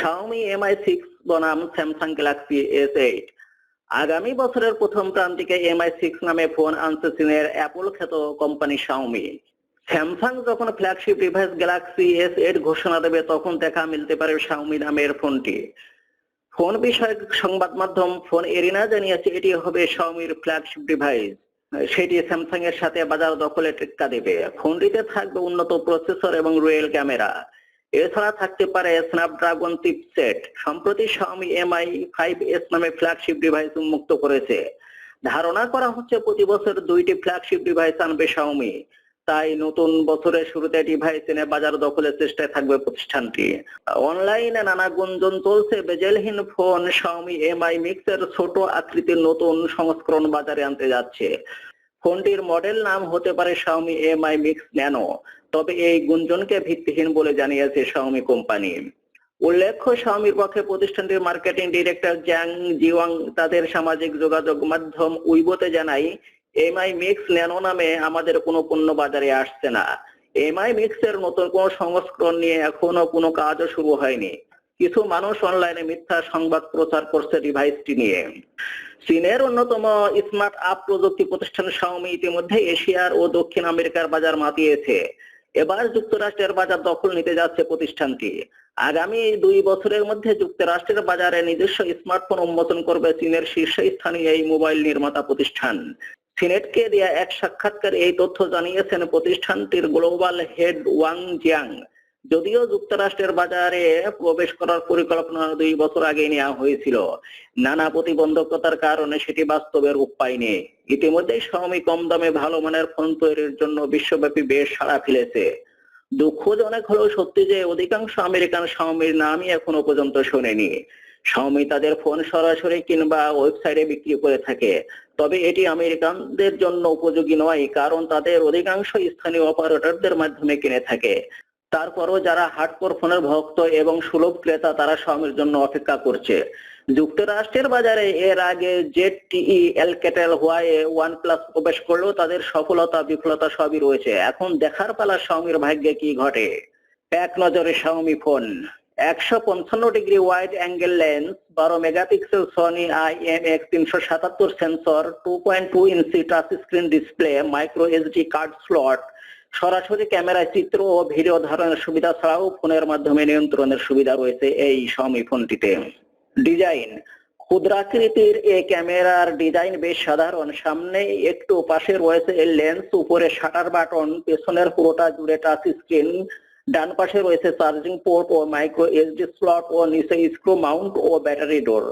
Xiaomi Mi6 বনাম Samsung Galaxy S8। আগামী বছরের প্রথম প্রান্তিকে Mi6 নামে ফোন আনছে চীনের অ্যাপল খ্যাত কোম্পানি Xiaomi। স্যামসাং যখন ফ্ল্যাগশিপ ডিভাইস গ্যালাক্সি S8 ঘোষণা দেবে তখন দেখা মিলতে পারে Xiaomi নামের ফোনটি। ফোন বিষয়ক সংবাদ মাধ্যম ফোন এরিনা জানিয়েছে এটি হবে Xiaomiর ফ্ল্যাগশিপ ডিভাইস। সেটি স্যামসাং এর সাথে বাজার দখলে টেক্কা দেবে। ফোনটিতে থাকবে উন্নত প্রসেসর এবং ডুয়াল ক্যামেরা। এছাড়া থাকতে পারে স্ন্যাপড্রাগন চিপসেট। সম্প্রতি Xiaomi Mi5S নামে ফ্ল্যাগশিপ ডিভাইস উন্মুক্ত করেছে। ধারণা করা হচ্ছে প্রতি বছর 2টি ফ্ল্যাগশিপ ডিভাইস আনবে Xiaomi। তাই নতুন বছরের শুরুতে ডিভাইস এনে বাজার দখলের চেষ্টায় থাকবে প্রতিষ্ঠানটি। অনলাইনে নানা গুঞ্জন চলছে বেজেলহীন ফোন Xiaomi Mi Mix এর ছোট আকৃতির নতুন সংস্করণ বাজারে আনতে যাচ্ছে। ফোনটির মডেল নাম হতে পারে Xiaomi Mi Mix Nano। তবে এই গুঞ্জনকে ভিত্তিহীন বলে জানিয়েছে Xiaomi কোম্পানি। উল্লেখ্য Xiaomiর পক্ষে প্রতিষ্ঠানটির মার্কেটিং ডিরেক্টর জ্যাং জিওয়াং তাদের সামাজিক যোগাযোগ মাধ্যম উইবোতে জানায়, Mi Mix Nano নামে আমাদের কোনো পণ্য বাজারে আসছে না। Mi Mix এর নতুন কোনো সংস্করণ নিয়ে এখনো কোনো কাজও শুরু হয়নি। কিছু মানুষ অনলাইনে মিথ্যা সংবাদ প্রচার করছে ডিভাইসটি নিয়ে। চীনের অন্যতম স্মার্ট আপ প্রযুক্তি প্রতিষ্ঠান Xiaomi ইতিমধ্যে এশিয়ার ও দক্ষিণ আমেরিকার বাজার মাতিয়েছে। এবার যুক্তরাষ্ট্রের বাজার দখল নিতে যাচ্ছে প্রতিষ্ঠানটি। আগামী 2 বছরের মধ্যে যুক্তরাষ্ট্রের বাজারে নিজস্ব স্মার্টফোন উন্মোচন করবে চীনের শীর্ষস্থানীয় এই মোবাইল নির্মাতা প্রতিষ্ঠান। সিনেটকে দেয়া এক সাক্ষাৎকারে এই তথ্য জানিয়েছেন প্রতিষ্ঠানটির গ্লোবাল হেড ওয়াং জিয়াং। যদিও যুক্তরাষ্ট্রের বাজারে প্রবেশ করার পরিকল্পনা 2 বছর আগে নেওয়া হয়েছিল, নানা প্রতিবন্ধকতার কারণে সেটি বাস্তবে রূপ পায়নি। ইতিমধ্যে Xiaomi কম দামে ভালো মানের ফোন তৈরির জন্য বিশ্বব্যাপী বেশ সাড়া ফেলেছে। দুঃখজনক হলেও সত্যি যে অধিকাংশ আমেরিকান Xiaomiর নামই এখনো পর্যন্ত শোনেনি। Xiaomi তাদের ফোন সরাসরি কিংবা ওয়েবসাইটে বিক্রি করে থাকে, তবে এটি আমেরিকানদের জন্য উপযোগী নয়, কারণ তাদের অধিকাংশ স্থানীয় অপারেটরদের মাধ্যমে কিনে থাকে। তারপরও যারা হার্ডকোর ফোনের ভক্ত এবং সুলভ ক্রেতা তারা Xiaomiর জন্য অপেক্ষা করছে। যুক্তরাষ্ট্রের বাজারে এর আগে ZTE, Alcatel, Huawei, OnePlus প্রবেশ করলেও তাদের সফলতা বিফলতা সবই রয়েছে। এখন দেখার পালা Xiaomiর ভাগ্যে কি ঘটে। এক নজরে Xiaomi phone. 155 degree wide angle lens, 12 megapixel Sony IMX377 sensor, 2.2 ইঞ্চি touch screen display, micro SD card slot, সরাসরি ক্যামেরায় চিত্র ও ভিডিও ধারণের সুবিধা ছাড়াও ফোনের মাধ্যমে নিয়ন্ত্রণের সুবিধা রয়েছে এই Xiaomi ফোনটিতে। ডিজাইন। ক্ষুদ্রাকৃতির এই ক্যামেরার ডিজাইন বেশ সাধারণ। সামনে একটু পাশে রয়েছে লেন্স, উপরে শাটার বাটন, পেছনের পুরোটা জুড়ে টাচ স্ক্রিন, ডান পাশে রয়েছে চার্জিং পোর্ট ও মাইক্রো SD স্লট ও নিচে স্ক্রু মাউন্ট ও ব্যাটারি ডোর।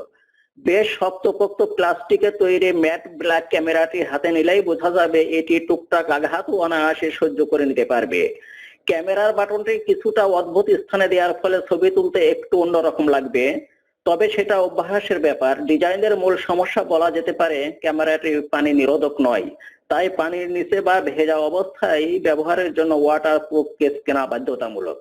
বেশ শক্তপোক্ত প্লাস্টিকে তৈরি ম্যাট ব্ল্যাক ক্যামেরাটি হাতে নিলেই বোঝা যাবে এটি টুকটাক আঘাত ও অনায়াসে সহ্য করে নিতে পারবে। ক্যামেরার বাটনটি কিছুটা অদ্ভুত স্থানে দেওয়ার ফলে ছবি তুলতে একটু অন্যরকম লাগবে, তবে সেটা অভ্যাসের ব্যাপার। ডিজাইনের মূল সমস্যা বলা যেতে পারে ক্যামেরাটি পানি নিরোধক নয়, তাই পানির নিচে বা ভেজা অবস্থায় ব্যবহারের জন্য ওয়াটারপ্রুফ কেস কেনা বাধ্যতামূলক।